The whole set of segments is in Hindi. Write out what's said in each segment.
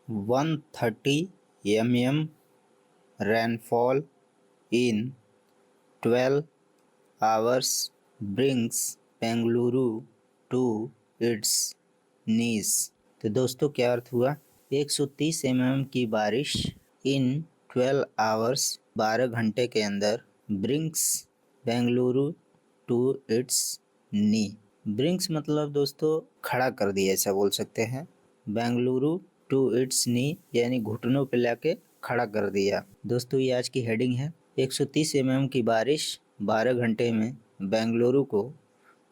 130 mm rainfall in 12 hours brings Bengaluru to its knees। तो दोस्तों क्या अर्थ हुआ? 130 mm की बारिश इन 12 आवर्स 12 घंटे के अंदर brings Bengaluru to its knees. Brings मतलब दोस्तों खड़ा कर दिया, ऐसा बोल सकते हैं। बेंगलुरु टू इट्स नी यानी घुटनों पे लाके खड़ा कर दिया। दोस्तों ये आज की हेडिंग है। 130 mm की बारिश 12 घंटे में बेंगलुरु को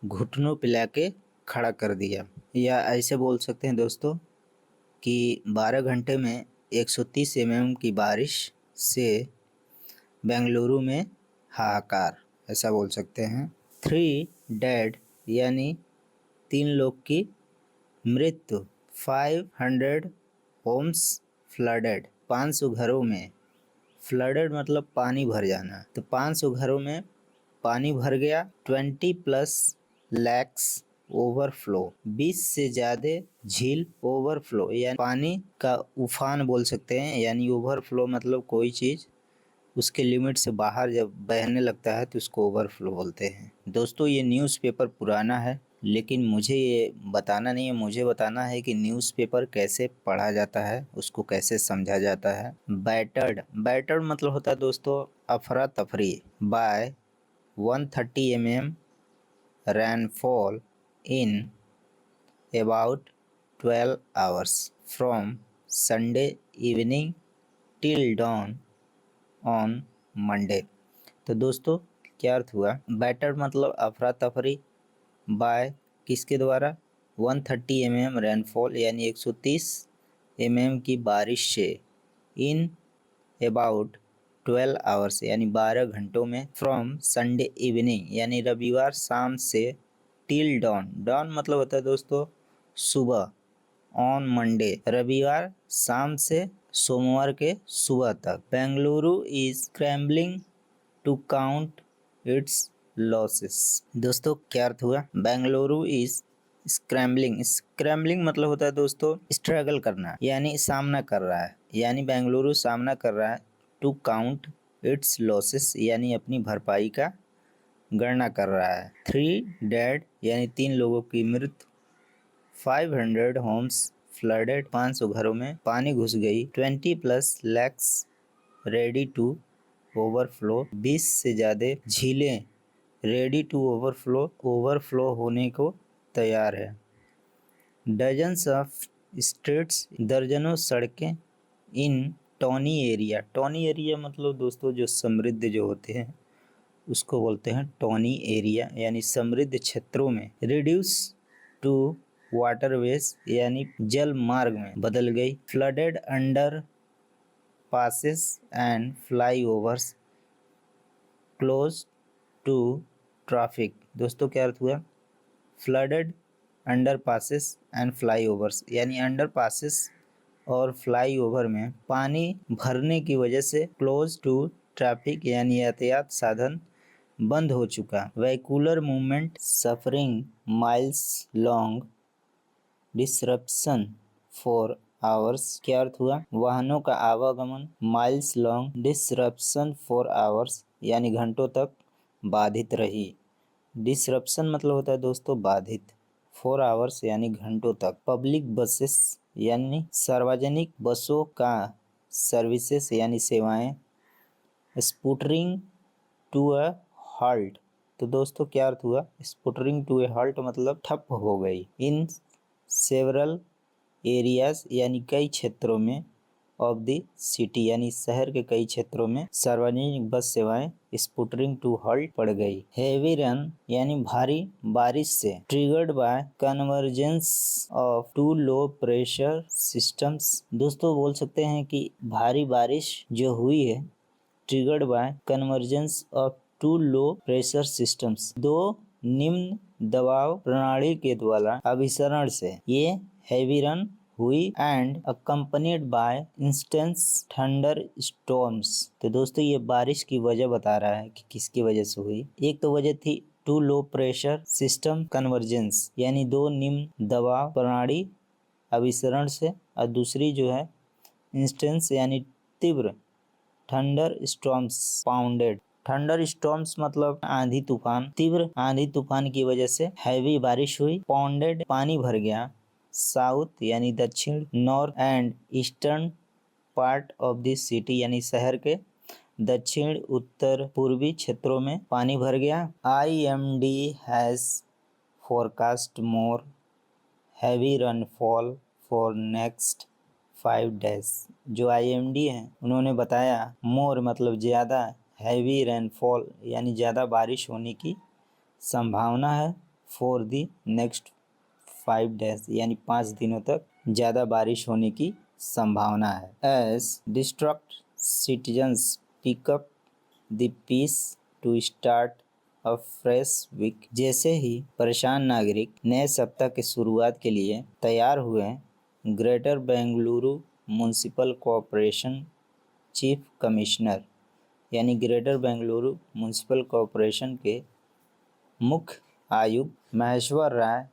घुटनों पे लाके खड़ा कर दिया। या ऐसे बोल सकते हैं दोस्तों कि 12 घंटे में 130 mm की बारिश से बेंगलुरु में हाहाकार, ऐसा बोल सकते हैं। 3 डेड यानी 3 लोग की मृत्यु। 500 होम्स फ्लडेड, 500 घरों में। फ्लडेड मतलब पानी भर जाना, तो 500 घरों में पानी भर गया। 20+ लैक्स ओवरफ्लो, 20 से ज़्यादा झील ओवरफ्लो यानी पानी का उफान बोल सकते हैं। यानी ओवरफ्लो मतलब कोई चीज़ उसके लिमिट से बाहर जब बहने लगता है तो उसको ओवरफ्लो बोलते हैं। दोस्तों ये न्यूज़पेपर पुराना है, लेकिन मुझे ये बताना नहीं है, मुझे बताना है कि न्यूज़पेपर कैसे पढ़ा जाता है, उसको कैसे समझा जाता है। बैटर्ड मतलब होता है दोस्तों अफरा तफरी। By 130 mm rainfall in about 12 hours from Sunday evening till dawn on Monday। तो दोस्तों क्या अर्थ हुआ? बैटर मतलब अफरा तफरी, बाय किसके द्वारा? 130 mm रेनफॉल यानी 130 mm की बारिश से, इन अबाउट 12 आवर्स यानी 12 घंटों में, फ्रॉम संडे इवनिंग यानी रविवार शाम से, टिल डॉन मतलब होता है दोस्तों सुबह, ऑन मंडे रविवार शाम से सोमवार के सुबह तक। Bengaluru is scrambling to count its losses. दोस्तों क्या अर्थ हुआ? बेंगलुरु इज स्क्रैम्बलिंग मतलब होता है दोस्तों स्ट्रगल करना यानी सामना कर रहा है, यानी बेंगलुरु सामना कर रहा है। टू काउंट इट्स लॉसेस यानी अपनी भरपाई का गणना कर रहा है। 3 डेड यानी 3 लोगों की मृत्यु। 500 होम्स फ्लडेड, 500 घरों में पानी घुस गई। 20+ लैक्स रेडी टू ओवरफ्लो, 20 से ज़्यादा झीलें रेडी टू ओवरफ्लो होने को तैयार है। डजन्स ऑफ स्ट्रीट्स, दर्जनों सड़कें। इन टॉनी एरिया मतलब दोस्तों जो समृद्ध जो होते हैं उसको बोलते हैं टॉनी एरिया यानी समृद्ध क्षेत्रों में। रिड्यूस टू वाटरवेज यानी जल मार्ग में बदल गई। Flooded underpasses and flyovers close to traffic. दोस्तों क्या अर्थ हुआ? Flooded underpasses and flyovers यानी अंडर पासेस और फ्लाईओवर में पानी भरने की वजह से क्लोज टू ट्रैफिक यानी यातायात साधन बंद हो चुका। Vehicular movement suffering miles long disruption for hours. क्या अर्थ हुआ? वाहनों का आवागमन miles long disruption for hours यानी घंटों तक बाधित रही। डिसरप्शन मतलब होता है दोस्तों बाधित। 4 आवर्स यानी घंटों तक। पब्लिक बसेस यानी सार्वजनिक बसों का सर्विसेज यानी सेवाएं। स्पूटरिंग टू अ हॉल्ट। तो दोस्तों क्या अर्थ हुआ? स्पूटरिंग टू ए हॉल्ट मतलब ठप हो गई। इन सेवरल एरियाज यानी कई क्षेत्रों में, ऑफ द सिटी यानी शहर के कई क्षेत्रों में सार्वजनिक बस सेवाएं स्पूटरिंग टू हॉल्ट पड़ गई। हेवी रन यानी भारी बारिश से, triggered by convergence of 2 low pressure systems. दोस्तों बोल सकते हैं कि भारी बारिश जो हुई है triggered by convergence of 2 low pressure systems, 2 निम्न दबाव प्रणाली के द्वारा अभिसरण से ये हेवी रन हुई। And accompanied by instance thunder storms. तो दोस्तों ये बारिश की वजह बता रहा है कि किसकी वजह से हुई। एक तो वजह थी 2 लो प्रेशर सिस्टम कन्वर्जेंस यानी 2 निम्न दबाव प्रणाली अभिसरण से, और दूसरी जो है इंस्टेंस यानी तीव्र thunder storms pounded. Thunder storms मतलब आंधी तूफान, तीव्र आंधी तूफान की वजह से हैवी बारिश हुई। पाउंडेड पानी भर गया। साउथ यानी दक्षिण, north and eastern part of this city यानी शहर के दक्षिण उत्तर पूर्वी क्षेत्रों में पानी भर गया। IMD has forecast more heavy rainfall for next 5 days। जो IMD है उन्होंने बताया मोर मतलब ज़्यादा, हैवी रेनफॉल यानी ज़्यादा बारिश होने की संभावना है। फॉर दी नेक्स्ट 5 days यानी 5 दिनों तक ज़्यादा बारिश होने की संभावना है। As distraught citizens pick up the piece to start a fresh week. जैसे ही परेशान नागरिक नए सप्ताह की शुरुआत के लिए तैयार हुए, greater Bengaluru municipal corporation chief commissioner यानी ग्रेटर बेंगलुरु म्युनिसिपल कॉरपोरेशन के मुख्य आयुक्त महेश्वर राय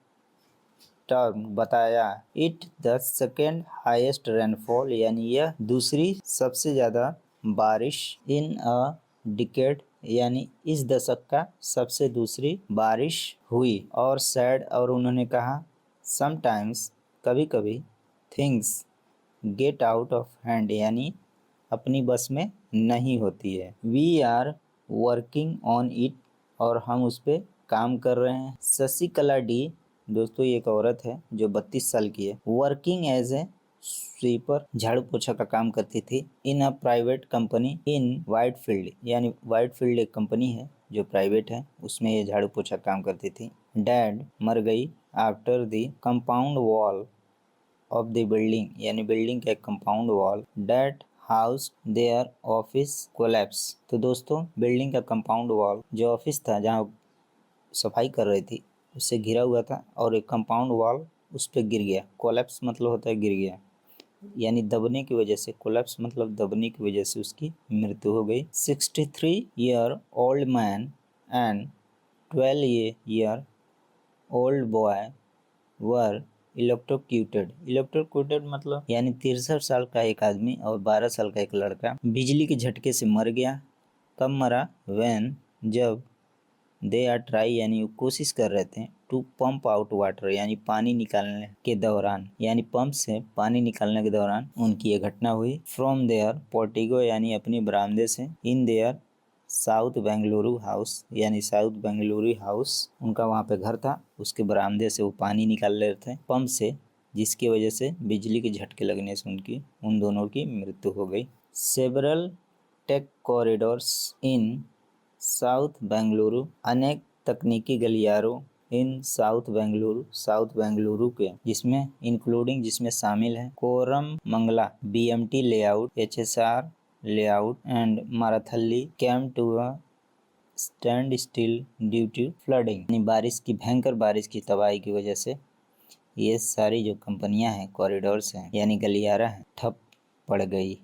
टर्म बताया it the second highest rainfall यानी यह दूसरी सबसे ज़्यादा बारिश इन अ डिकेड यानी इस दशक का सबसे दूसरी बारिश हुई। और सैड और उन्होंने कहा समटाइम्स कभी कभी things get out of hand यानी अपनी बस में नहीं होती है। We are working on it और हम उस पर काम कर रहे हैं। शशिकला डी दोस्तों ये एक औरत है जो 32 साल की है। वर्किंग एज ए स्वीपर झाड़ू पोछा का काम करती थी। In a private company in Whitefield यानी वाइटफील्ड एक कंपनी है जो प्राइवेट है, उसमें ये झाड़ू पोछा काम करती थी। डैड मर गई after the compound wall of the building यानी बिल्डिंग का एक compound wall that house their office collapse. तो दोस्तों बिल्डिंग का कंपाउंड वॉल जो ऑफिस था जहाँ सफाई कर रही थी उससे घिरा हुआ था और एक कंपाउंड वॉल उस पर गिर गया। कोलैप्स मतलब होता है गिर गया यानी दबने की वजह से, कोलैप्स मतलब दबने की वजह से उसकी मृत्यु हो गई। 63 year old man and 12 year old boy were electrocuted. Electrocuted मतलब यानी 63 साल का एक आदमी और 12 साल का एक लड़का बिजली के झटके से मर गया। कब मरा? व्हेन जब दे आर ट्राई यानी वो कोशिश कर रहे थे टू पंप आउट वाटर यानी पानी निकालने के दौरान, यानी पंप से पानी निकालने के दौरान उनकी ये घटना हुई। फ्रॉम देयर पोर्टिगो यानी अपनी बरामदे से, in their south Bengaluru house यानी साउथ बेंगलुरु हाउस उनका वहाँ पे घर था, उसके बरामदे से वो पानी निकाल रहे थे पंप से, जिसकी वजह से बिजली के झटके लगने से उन दोनों की मृत्यु हो गई। सेवरल टेक कॉरिडोर्स इन साउथ बेंगलुरु, अनेक तकनीकी गलियारों इन साउथ बेंगलुरु के जिसमें शामिल है Koramangala, BMT layout, HSR layout and Marathahalli came to a standstill due to flooding यानी भयंकर बारिश की तबाही की वजह से ये सारी जो कंपनियां हैं, कॉरिडोर्स हैं यानी गलियारा हैं, ठप पड़ गई।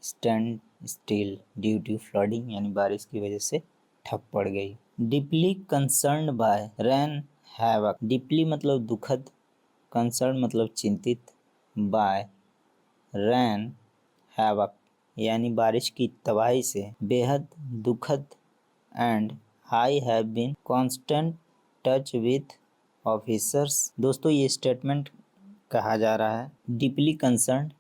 Standstill due to flooding यानी बारिश की वजह से ठप पड़ गई। Deeply concerned by rain havoc, deeply मतलब दुखद, कंसर्न मतलब चिंतित, बाय रेन हैवक यानी बारिश की तबाही से बेहद दुखद। And I have been constant touch with officers. दोस्तों ये स्टेटमेंट कहा जा रहा है डीपली कंसर्न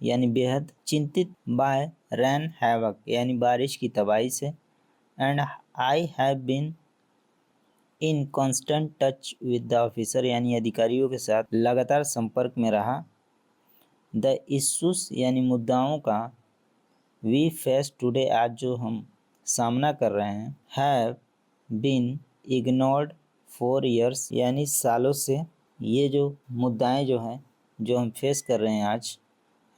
यानी बेहद चिंतित, बाय रेन हैवक यानी बारिश की तबाही से, and I have been in constant touch with the officer यानी अधिकारियों के साथ लगातार संपर्क में रहा। द इश्यूज यानी मुद्दाओं का वी फेस टुडे आज जो हम सामना कर रहे हैं, have been ignored for years यानी सालों से ये जो मुद्दाएं जो हैं जो हम फेस कर रहे हैं आज,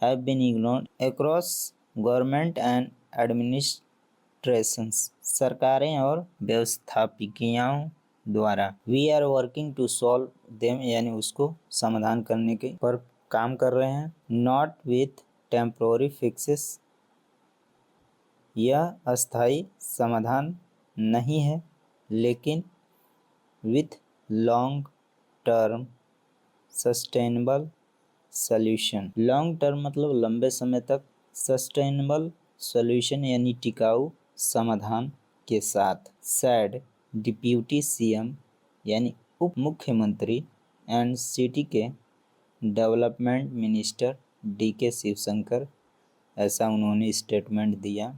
have been ignored across government and administrations, सरकारें और व्यवस्थापिकाओं द्वारा। We are working to solve them यानी उसको समाधान करने के पर काम कर रहे हैं। नॉट विथ टेम्पोररी फिक्सेस, यह अस्थायी समाधान नहीं है लेकिन with long term sustainable solution. Long term मतलब लंबे समय तक, सस्टेनेबल सॉल्यूशन यानी टिकाऊ समाधान के साथ। सैड डिप्यूटी सीएम यानी उप मुख्यमंत्री एंड सिटी के डेवलपमेंट मिनिस्टर डी के शिवशंकर, ऐसा उन्होंने स्टेटमेंट दिया।